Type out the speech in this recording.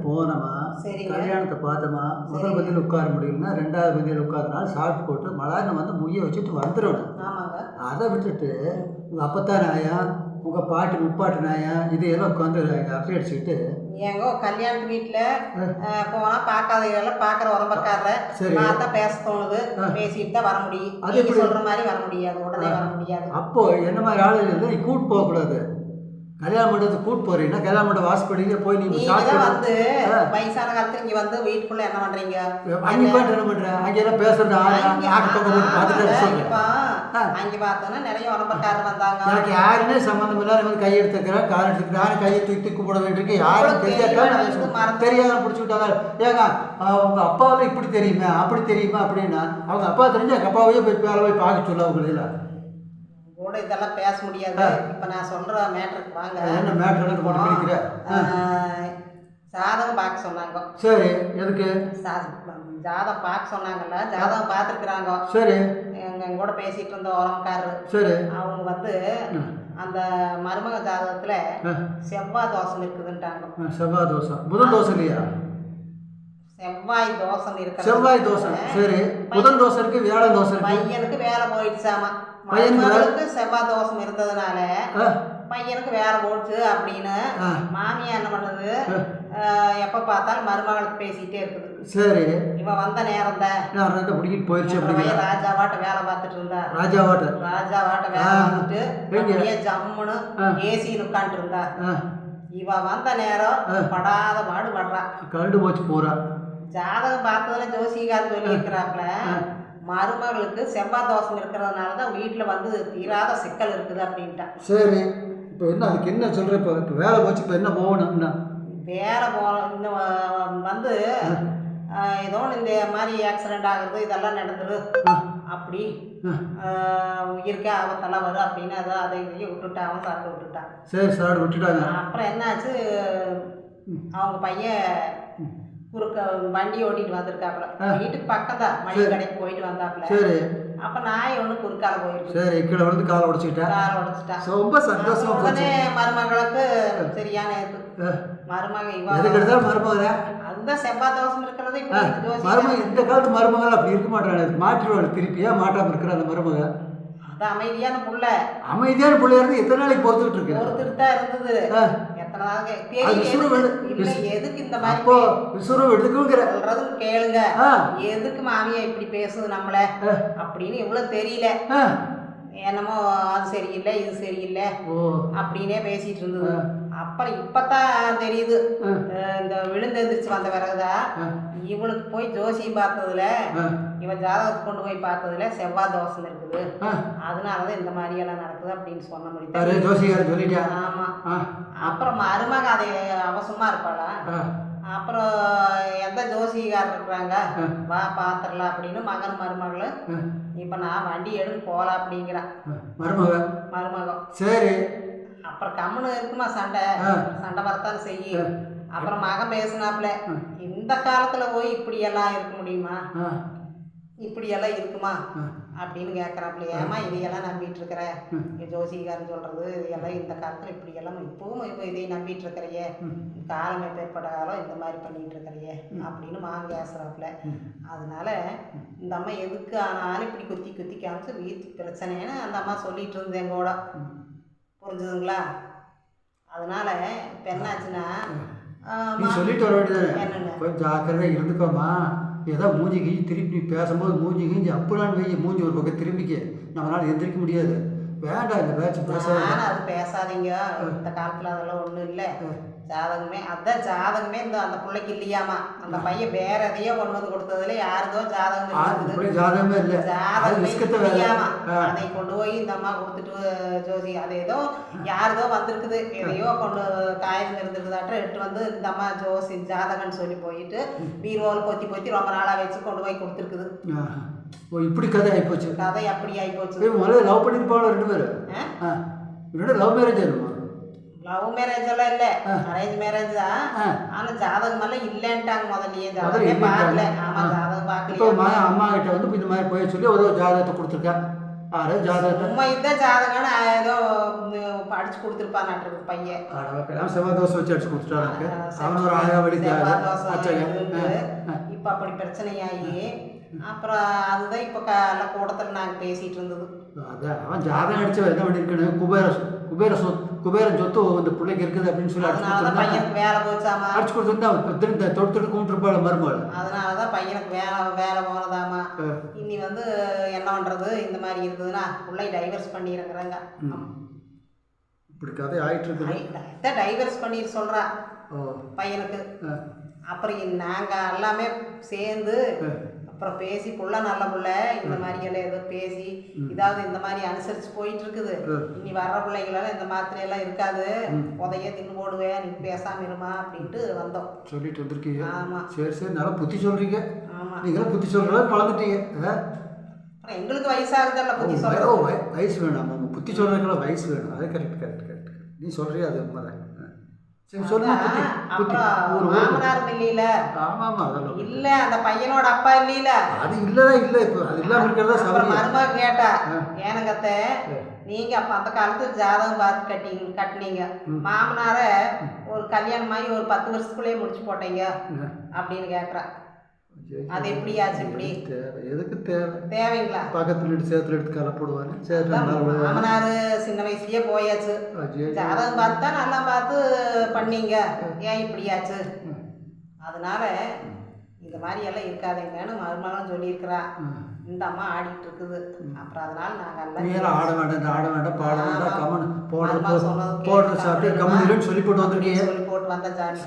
போனோமா, கல்யாணத்தை பார்த்தோமா, முதல் பந்தியில் உட்கார முடியலன்னா ரெண்டாவது பந்தியில் உட்காரனால சாப்பிட்டு போட்டு மலான்னு வந்து முய்ய வச்சுட்டு வந்துடணும். அதை விட்டுட்டு உங்கள் அப்பத்தான் நாயம், உங்கள் பாட்டு முப்பாட்டு நாயம் இது எல்லாம் உட்காந்து அரட்டை அடிச்சுக்கிட்டு ஏங்கோ கல்யாணத்து வீட்டில் போனால் பார்க்காதவங்கள பார்க்குற உடம்பக்காரர் பார்த்தா பேச தோணுது, பேசிட்டு தான் வர முடியும். அது சொல்கிற மாதிரி வர முடியாது, உடனே வர முடியாது. அப்போ என்ன மாதிரி ஆளுகள் நீ கூட்டு போகக்கூடாது. கல்யாண மண்டபத்துக்கு கூட்டு போறீங்கன்னா கல்யாண மண்டபம் வாசப்படியில போய் நீங்க வந்து வயசான காலத்துல இங்க வந்து வீட்டுக்குள்ள என்ன பண்றீங்க? அங்க போய் என்ன பண்ற? அங்க எல்லாம் பேசுறது அங்க பார்த்தோன்னா நிறைய உடம்பக்காரர் வந்தாங்க. எனக்கு யாருமே சம்பந்தம் இல்லாத வந்து கை எடுத்துக்கிறேன், கால் எடுத்துக்கிறேன், கையை தூக்கி போட வேண்டியிருக்கு. யாரும் தெரியாத பிடிச்சி விட்டாங்க. ஏங்க அவங்க அப்பாவில் இப்படி தெரியுமா அப்படி தெரியுமா அப்படின்னா அவங்க அப்பா தெரிஞ்சு எங்கள் அப்பாவையே போய் மேலே போய் பார்க்க சொல்ல அவங்கள கூட இதெல்லாம் பேச முடியாது. இப்போ நான் சொல்கிற மேட்ருக்கு வாங்க. என்ன மேட்ரு போட்டு பிடிக்கிறேன். ஜாதகம் பார்க்க சொன்னாங்க. சரி, எதுக்கு ஜாதகம் பார்க்க சொன்னாங்கல்ல, ஜாதகம் பார்த்துருக்குறாங்க. சரி, எங்கள் கூட பேசிகிட்டு இருந்த உரம்காரரு. சரி, அவங்க வந்து அந்த மருமக ஜாதகத்தில் செவ்வாய் தோஷம் இருக்குதுன்ட்டாங்க. செவ்வாய் தோஷம் புதன் தோஷம் இல்லையா? செவ்வாய் தோஷம் இருக்கு. செவ்வாய் தோஷம் சரி, புதன் தோஷம் இருக்கு, வியாழன் தோஷம் இருக்கு. பையனுக்கு வேலை போயிடுச்சாமா. பையனுக்கு செவ்வாய் தோஷம் இருந்ததுனால பையனுக்கு வேலை போச்சு அப்படின்னு மாமியா என்ன பண்ணுது, எப்ப பார்த்தாலும் மருமகளுக்கு பேசிட்டே இருக்குது. சரி, இவன் வந்த நேரம் தான் பிடிக்கிட்டு போயிடுச்சு. ராஜாவாட்ட வேலை பார்த்துட்டு இருந்தா. ராஜாவாட்ட வேலை பார்த்துட்டு அப்படியே ஜம்முன்னு ஏசின்னு உட்காந்துட்டு இருந்தா. இவ வந்த நேரம் படாத பாடு படுறா, கண்டு போச்சு போறா. ஜாதகம் பார்த்ததுல ஜோசிகார் சொல்லி இருக்கிறாப்புல மருமகளுக்கு செவ்வாய் தோஷம் இருக்கிறதுனால தான் வீட்டில் வந்து தீராத சிக்கல் இருக்குது அப்படின்ட்டா. சரி, இப்போ என்ன அதுக்கு என்ன சொல்கிற? இப்போ வேலை போச்சு, இப்போ என்ன போகணும்னா வேலை இந்த வந்து ஏதோ இந்த மாதிரி ஆக்சிடென்ட் ஆகுறது இதெல்லாம் நடந்துடு, அப்படி உயிருக்கு ஆபத்தெல்லாம் வரும் அப்படின்னு அதை இதையும் விட்டுட்டான், சாப்பிட்டு விட்டுட்டான். சரி, சாப்பிட்டு விட்டுட்டாங்க. அப்புறம் என்னாச்சு, அவங்க பையன் குறுக்க வண்டி ஓட்டிட்டு வந்திருக்காப்புல. வீட்டுக்கு பக்கம் தான், மளிகை கடைக்கு போயிட்டு வந்தாப்புல. சரி, அப்ப நாய் ஒண்ணு குறுக்கால போயிருக்கு. சரி, கீழே வந்து காலை உடைச்சிட்டா. ரொம்ப சந்தோஷமா போச்சு. மருமகளுக்கு சரியான மருமக மருமக அதுதான் செவ்வாய் தோஷம் இருக்கிறது. மருமக இந்த காலத்து மருமகள் அப்படி இருக்க மாட்டாங்க, மாற்றிடுவாங்க. திருப்பியா மாட்டாம இருக்கிற அந்த மருமக அது அமைதியான புள்ள. அமைதியான புள்ளையா இருந்து எத்தனை நாளைக்கு பொறுத்துக்கிட்டு இருக்கு? பொறுத்துட்டு தான் இருந்தது. எத்தனை நாளைக்கு எதுக்கு இந்த மாதிரி சொல்றதுன்னு கேளுங்க. எதுக்கு மாமியா இப்படி பேசுது நம்மள அப்படின்னு இவ்வளவு தெரியல. என்னமோ அது சரியில்லை இது சரியில்லை அப்படின்னே பேசிட்டு இருந்தது. அப்புறம் இப்பதான் தெரியுது, இந்த விழுந்தெந்திரிச்சு வந்த பிறகுதான் இவளுக்கு போய் ஜோசி பார்த்ததுல, இவன் ஜாதகத்தை கொண்டு போய் பார்த்ததுல செவ்வாய் தோஷம் இருக்குது, அதனாலதான் இந்த மாதிரி எல்லாம் நடக்குது அப்படின்னு சொன்ன முடியும். ஆமா. அப்புறம் மருமக அதை அவசரமா இருப்பாளா. அப்புறம் எந்த ஜோசிகார் இருக்கிறாங்க, வா பாத்திரலாம் அப்படின்னு மகன் மருமகளும் இப்ப நான் வண்டி எடுத்து போகலாம் அப்படிங்கிறான் மருமகம். சரி, அப்புறம் கம்முன்னு இருக்குமா சண்டை வரத்தான் செய்யும். அப்புறம் மகன் பேசினாப்புல, இந்த காலத்துல போய் இப்படி எல்லாம் இருக்க முடியுமா, இப்படி எல்லாம் இருக்குமா அப்படின்னு கேட்கறாப்புல. ஏமா இதையெல்லாம் நம்பிட்டு இருக்கிற, ஜோசிகாரன் சொல்றது இதெல்லாம் இந்த காலத்துல இப்படி எல்லாம் இப்பவும் இப்போ இதை நம்பிட்டு இருக்கிறையே, காலம் எப்பேற்பட்ட காலம் இந்த மாதிரி பண்ணிட்டு இருக்கிறையே அப்படின்னு மகன் பேசுறாப்புல. அதனால இந்த அம்மா எதுக்கு ஆனாலும் இப்படி குத்தி குத்தி காமிச்சு வீட்டு பிரச்சனைன்னு அந்த அம்மா சொல்லிட்டு இருந்தது எங்கூட. புரிஞ்சுதுங்களா? அதனால இப்போ என்னாச்சுன்னா சொல்லிட்டு வர வேண்டியது, கொஞ்சம் ஜாக்கிரதை இருந்துக்கோமா. ஏதோ மூஞ்சி கீஞ்சி திருப்பி பேசும்போது மூஞ்சி கீஞ்சி அப்படிலாம் வெய்ய மூஞ்சி ஒரு பக்கம் திரும்பிக்க நம்மளால எந்திரிக்க முடியாது. வேண்டாம் இந்த பேச்சு பேசாதீங்க. அது பேசாதீங்க, இந்த காலத்தில் அதெல்லாம் ஒன்றும் இல்லை. ஜாதகமே அதான் ஜாதகமே இந்த அந்த பிள்ளைக்கு இல்லையாமா. அந்த பையன் வேற எதையோ கொண்டு வந்து கொடுத்ததுல யாருதோ ஜாதகமே இல்லை, இல்லையாமா. அதை கொண்டு போய் இந்த அம்மா கொடுத்துட்டு ஜோசி அது ஏதோ யாருதோ வந்திருக்குது, எதையோ கொண்டு காயம் இருந்திருக்குதாட்டம் எடுத்து வந்து இந்த அம்மா ஜோசி ஜாதகம்னு சொல்லி போயிட்டு பீரோவில் பொத்தி பொத்தி ரொம்ப நாளாக வச்சு கொண்டு போய் கொடுத்துருக்குது. இப்படி கதை ஆகிப்போச்சு. கதை அப்படி ஆகிப்போச்சு. முதல்ல லவ் பண்ணிருப்பாங்க ரெண்டு பேரும். லவ் மேரேஜ் ஆயிருமா? லவ் மேரேஜ் எல்லாம் இல்லை, அரேஞ்ச் மேரேஜ் தான். ஆனா ஜாதகம் எல்லாம் இல்லைன்ட்டாங்க முதல்லயே. ஜாதகமே பார்க்கல. ஆமா, ஜாதகம் பார்க்கல. அம்மா கிட்ட வந்து இந்த மாதிரி போய் சொல்லி ஒரு ஜாதகத்தை கொடுத்துருக்கேன். ஆறு ஜாதகத்தை உண்மை தான் ஜாதகம்னு ஏதோ அடிச்சு கொடுத்துருப்பான் பையன். செவ்வாய் தோசை வச்சு அடிச்சு கொடுத்துட்டாங்க. அவன் ஒரு ஆயா வழி இப்போ அப்படி பிரச்சனையாகி அப்புறம் அதுதான் இப்போ எல்லாம் கூடத்தில் நாங்கள் பேசிகிட்டு இருந்தது. அதான் அவன் ஜாதகம் அடிச்சு என்ன பண்ணியிருக்கணும், குபேரன் சொத்து இந்த பிள்ளைக்கு இருக்குது அப்படின்னு சொல்லி அதனாலதான் பையனுக்கு வேலை போச்சாமா, அடிச்சு கொடுத்துருந்தா திரும்ப தொடுத்துட்டு கூப்பிட்டுருப்பாள் மருமகள். அதனாலதான் பையனுக்கு வேலை போனதாமா. இனி வந்து என்ன பண்றது, இந்த மாதிரி இருந்ததுன்னா பிள்ளை டைவர்ஸ் பண்ணிருக்கிறாங்க. இப்படி கதை ஆயிட்டு இருக்குது. டைவர்ஸ் பண்ணிட்டு சொல்றா பையனுக்கு. அப்புறம் நாங்கள் எல்லாமே சேர்ந்து அப்புறம் பேசி புள்ள நல்ல புள்ள இந்த மாதிரி எல்லாம் ஏதோ பேசி இதாவது இந்த மாதிரி அனுசரிச்சு போயிட்டு இருக்குது. இனி வர்ற பிள்ளைங்களெல்லாம் இந்த மாத்திரையெல்லாம் இருக்காது, உதைய தின்னு போடுவேன், நீ பேசாம இருமா அப்படின்ட்டு வந்தோம். சொல்லிட்டு வந்திருக்கீங்க. ஆமா சரி சரி, நல்லா புத்தி சொல்றீங்க. ஆமா, நீங்களும் புத்தி சொல்றதா பழந்துட்டீங்க. அப்புறம் எங்களுக்கு வயசாகுதல்ல புத்தி சொல்றோம். வயசு வேணும், நம்ம புத்தி சொல்றதுக்கெல்லாம் வயசு வேணும். அது கரெக்ட் கரெக்ட் கரெக்ட். நீ சொல்றியா அது உண்மைதான். மாமனார் இல்ல இல்ல அந்த பையனோட அப்பா இல்ல, அது இல்லதான் இல்ல. இப்போ அது இல்லாம இருக்கிறதா மருமக கேட்டா, ஏனங்கத்த நீங்க அப்ப அந்த காலத்துல ஜாதகம் பார்த்து கட்டினீங்க, மாமனார ஒரு கல்யாணமாயி ஒரு 10 வருஷத்துக்குள்ளேயே முடிச்சு போட்டீங்க அப்படின்னு கேக்குறா. அது எப்படி ஆச்சு? இப்படி எதுக்கு தேவைங்களா? பக்கத்துல சேர்த்துல எடுத்து கலப்படுவாரு. மாமனாரு சின்ன வயசுலயே போயாச்சு, ஜாதகம் பார்த்தா நல்லா பார்த்து பண்ணீங்க, ஏன் இப்படியாச்சு? அதனால இந்த மாதிரி எல்லாம் இருக்காதுங்கன்னு மருமகளும் சொல்லியிருக்கிறா. இந்த அம்மா ஆடிட்டு இருக்குது. அப்புறம் அதனால நாங்க ஆட வேண்டாம் பாட வேண்டாம் கம்மன் போடுறது சாப்பிட்டு கம்மன் சொல்லி போட்டு வந்திருக்கீங்க. சொல்லி போட்டு வந்தா ஜாலி.